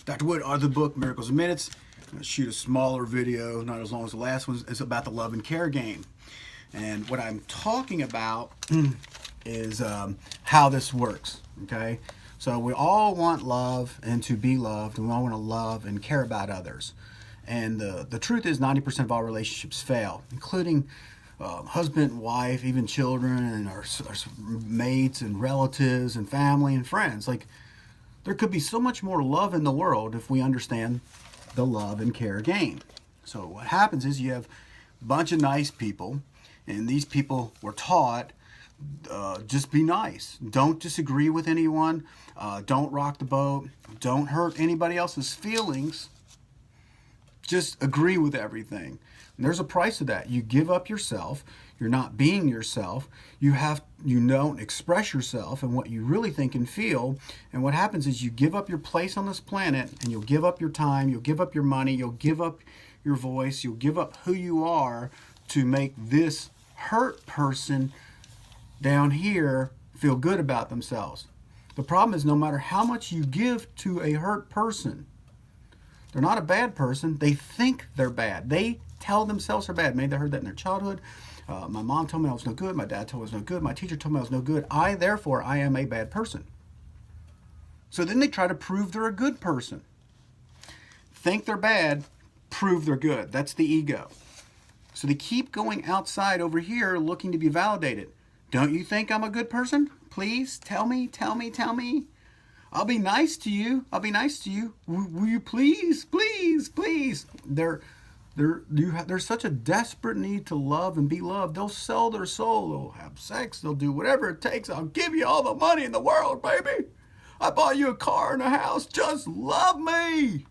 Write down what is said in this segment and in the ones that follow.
Dr. Wood, author of the book Miracles in Minutes. I'm going to shoot a smaller video, not as long as the last one. It's about the love and care game. And what I'm talking about is how this works, okay? So we all want love and to be loved, and we all want to love and care about others. And the truth is 90% of all relationships fail, including husband, wife, even children, and our mates and relatives and family and friends. Like, there could be so much more love in the world if we understand the love and care game. So what happens is you have a bunch of nice people, and these people were taught, just be nice. Don't disagree with anyone. Don't rock the boat. Don't hurt anybody else's feelings. Just agree with everything. And there's a price to that. You give up yourself. You're not being yourself. You don't express yourself and what you really think and feel. And what happens is you give up your place on this planet, and you'll give up your time, you'll give up your money, you'll give up your voice, you'll give up who you are to make this hurt person down here feel good about themselves. The problem is, no matter how much you give to a hurt person, they're not a bad person. They think they're bad. They tell themselves they're bad. Maybe they heard that in their childhood. My mom told me I was no good. My dad told me I was no good. My teacher told me I was no good. Therefore, I am a bad person. So then they try to prove they're a good person. Think they're bad, prove they're good. That's the ego. So they keep going outside over here looking to be validated. Don't you think I'm a good person? Please tell me, tell me, tell me. I'll be nice to you. I'll be nice to you. Will you please, please, please? There's such a desperate need to love and be loved. They'll sell their soul. They'll have sex. They'll do whatever it takes. I'll give you all the money in the world, baby. I bought you a car and a house. Just love me.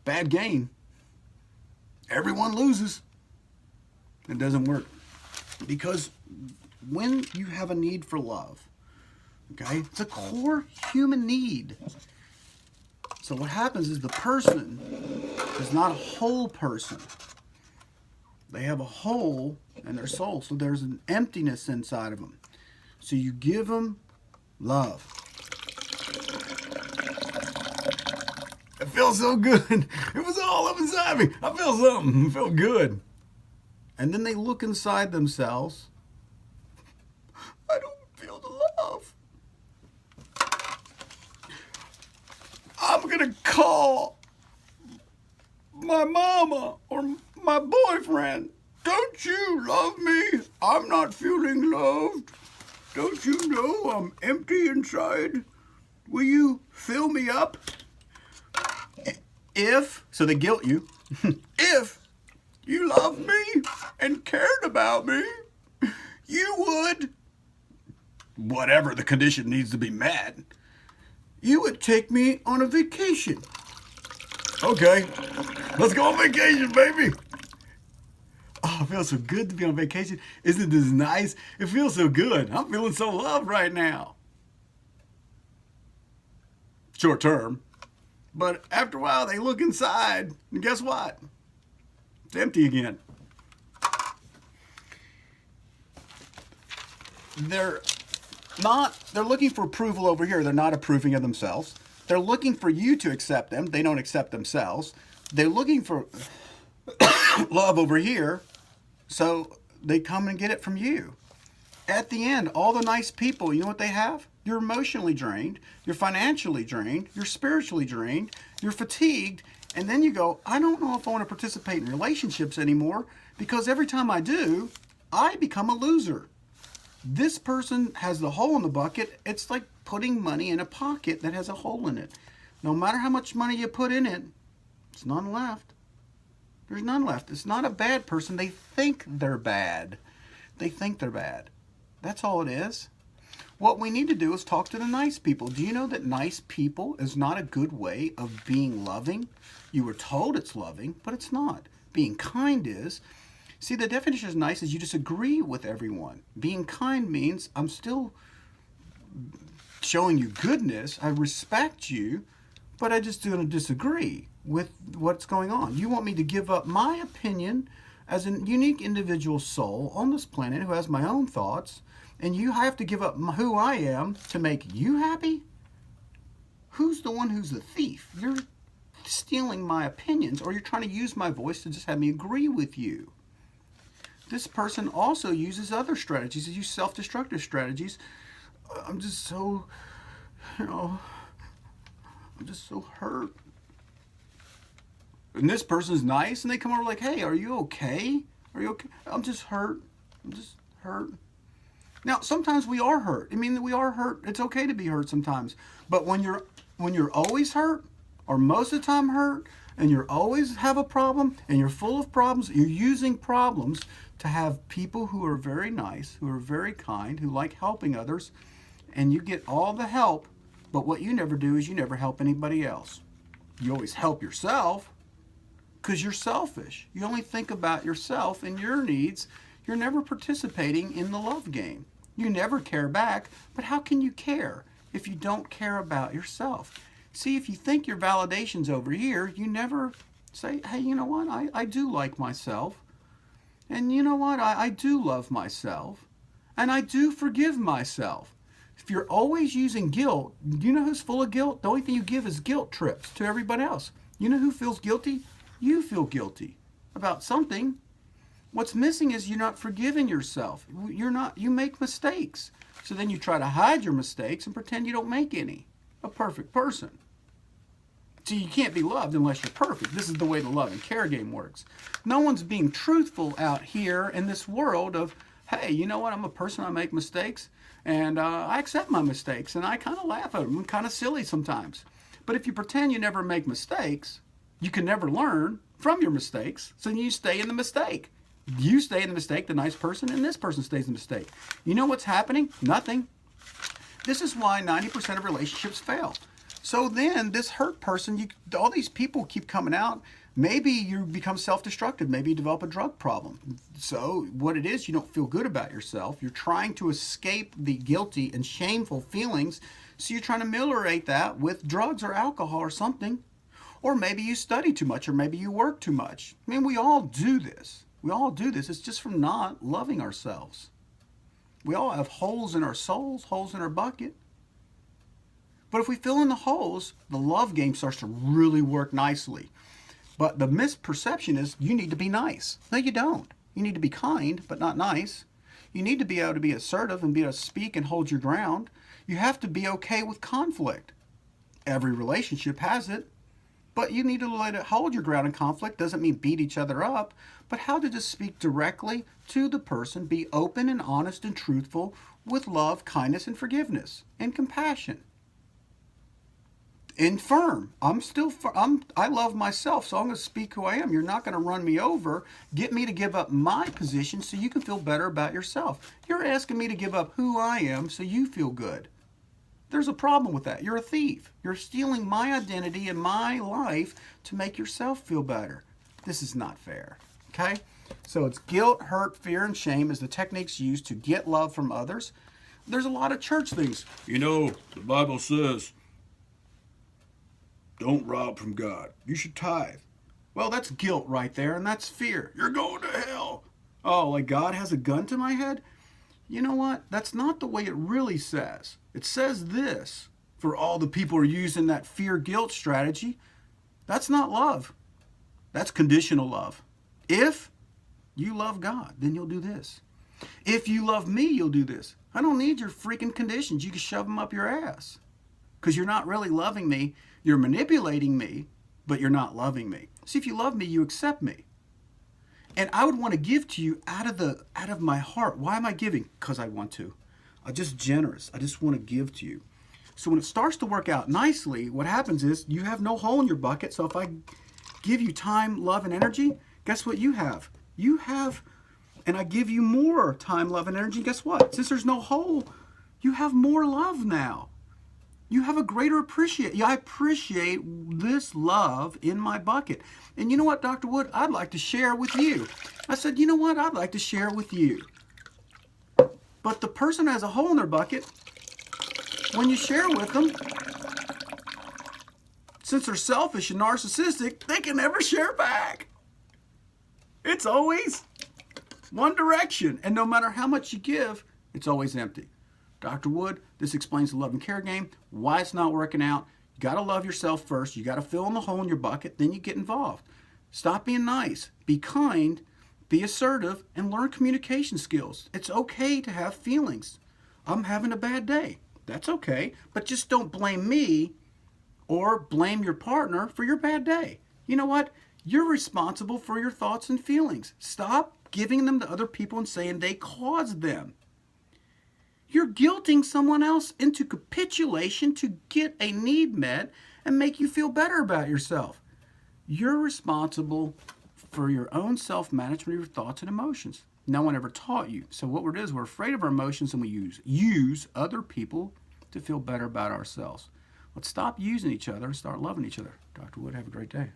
Bad game. Everyone loses. It doesn't work. Because when you have a need for love, okay, it's a core human need. So what happens is the person is not a whole person. They have a hole in their soul. So there's an emptiness inside of them. So you give them love. It feels so good. It was all up inside me. I feel something. I feel good. And then they look inside themselves. I don't feel the love. I'm going to call my mama or my boyfriend. Don't you love me? I'm not feeling loved. Don't you know I'm empty inside? Will you fill me up? So they guilt you. If you love me and cared about me, you would, whatever the condition needs to be met, you would take me on a vacation. Okay, let's go on vacation, baby. Oh, it feels so good to be on vacation. Isn't this nice? It feels so good. I'm feeling so loved right now. Short term. But after a while, they look inside, and guess what? It's empty again. They're looking for approval over here. They're not approving of themselves. They're looking for you to accept them. They don't accept themselves. They're looking for love over here, so they come and get it from you. At the end, all the nice people, you know what they have? You're emotionally drained, you're financially drained, you're spiritually drained, you're fatigued, and then you go, I don't know if I want to participate in relationships anymore, because every time I do, I become a loser. This person has the hole in the bucket. It's like putting money in a pocket that has a hole in it. No matter how much money you put in it, there's none left. There's none left. It's not a bad person. They think they're bad. They think they're bad. That's all it is. What we need to do is talk to the nice people. Do you know that nice people is not a good way of being loving? You were told it's loving, but it's not. Being kind is. See, the definition of nice is you disagree with everyone. Being kind means I'm still showing you goodness. I respect you, but I just going to disagree with what's going on. You want me to give up my opinion as a unique individual soul on this planet who has my own thoughts, and you have to give up who I am to make you happy? who's the one who's the thief? You're stealing my opinions, or you're trying to use my voice to just have me agree with you. This person also uses other strategies. They use self-destructive strategies. I'm just so, I'm just so hurt. And this person's nice, and they come over like, hey, are you okay? Are you okay? I'm just hurt. I'm just hurt. Now, sometimes we are hurt. I mean, we are hurt. It's okay to be hurt sometimes. But when you're always hurt, or most of the time hurt, and you always have a problem, and you're full of problems, you're using problems to have people who are very nice, who are very kind, who like helping others, and you get all the help, but what you never do is you never help anybody else. You always help yourself, because you're selfish. You only think about yourself and your needs. You're never participating in the love game. You never care back, but how can you care if you don't care about yourself? See, if you think your validation's over here, you never say, hey, you know what, I do like myself. And you know what, I do love myself. And I do forgive myself. If you're always using guilt, you know who's full of guilt? The only thing you give is guilt trips to everybody else. You know who feels guilty? You feel guilty about something. What's missing is you're not forgiving yourself. You make mistakes. So then you try to hide your mistakes and pretend you don't make any. A perfect person. See, you can't be loved unless you're perfect. This is the way the love and care game works. No one's being truthful out here in this world of, hey, you know what? I'm a person. I make mistakes. And I accept my mistakes. And I kind of laugh at them. I'm kind of silly sometimes. But if you pretend you never make mistakes, you can never learn from your mistakes, so you stay in the mistake. You stay in the mistake, the nice person, and this person stays in the mistake. You know what's happening? Nothing. This is why 90% of relationships fail. So then this hurt person, all these people keep coming out. Maybe you become self-destructive. Maybe you develop a drug problem. So what it is, you don't feel good about yourself. You're trying to escape the guilty and shameful feelings, so you're trying to ameliorate that with drugs or alcohol or something. Or maybe you study too much, or maybe you work too much. I mean, we all do this. We all do this. It's just from not loving ourselves. We all have holes in our souls, holes in our bucket. But if we fill in the holes, the love game starts to really work nicely. But the misperception is you need to be nice. No, you don't. You need to be kind, but not nice. You need to be able to be assertive and be able to speak and hold your ground. You have to be okay with conflict. Every relationship has it. But you need to let it hold your ground in conflict. Doesn't mean beat each other up, but how to just speak directly to the person, be open and honest and truthful with love, kindness, and forgiveness, and compassion. And firm. I love myself, so I'm going to speak who I am. You're not going to run me over, get me to give up my position so you can feel better about yourself. You're asking me to give up who I am so you feel good. There's a problem with that. You're a thief. You're stealing my identity and my life to make yourself feel better. This is not fair. Okay? So it's guilt, hurt, fear, and shame as the techniques used to get love from others. There's a lot of church things. You know, the Bible says, don't rob from God. You should tithe. Well, that's guilt right there, and that's fear. You're going to hell. Oh, like God has a gun to my head? You know what? That's not the way it really says. It says this for all the people who are using that fear-guilt strategy. That's not love. That's conditional love. If you love God, then you'll do this. If you love me, you'll do this. I don't need your freaking conditions. You can shove them up your ass. Because you're not really loving me. You're manipulating me, but you're not loving me. See, if you love me, you accept me. And I would want to give to you out of my heart. Why am I giving? Because I want to. I'm just generous. I just want to give to you. So when it starts to work out nicely, what happens is you have no hole in your bucket. So if I give you time, love, and energy, guess what you have? You have, and I give you more time, love, and energy. Guess what? Since there's no hole, you have more love now. You have a greater appreciation. I appreciate this love in my bucket. And you know what, Dr. Wood? I'd like to share with you. I said, you know what? I'd like to share with you. But the person has a hole in their bucket. When you share with them, since they're selfish and narcissistic, they can never share back. It's always one direction. And no matter how much you give, it's always empty. Dr. Wood, this explains the love and care game, why it's not working out. You got to love yourself first. You got to fill in the hole in your bucket, then you get involved. Stop being nice. Be kind. Be assertive and learn communication skills. It's okay to have feelings. I'm having a bad day. That's okay. But just don't blame me or blame your partner for your bad day. You know what? You're responsible for your thoughts and feelings. Stop giving them to other people and saying they caused them. You're guilting someone else into capitulation to get a need met and make you feel better about yourself. You're responsible for your own self-management of your thoughts and emotions. No one ever taught you. So what it is, we're afraid of our emotions and we use other people to feel better about ourselves. Let's stop using each other and start loving each other. Dr. Wood, have a great day.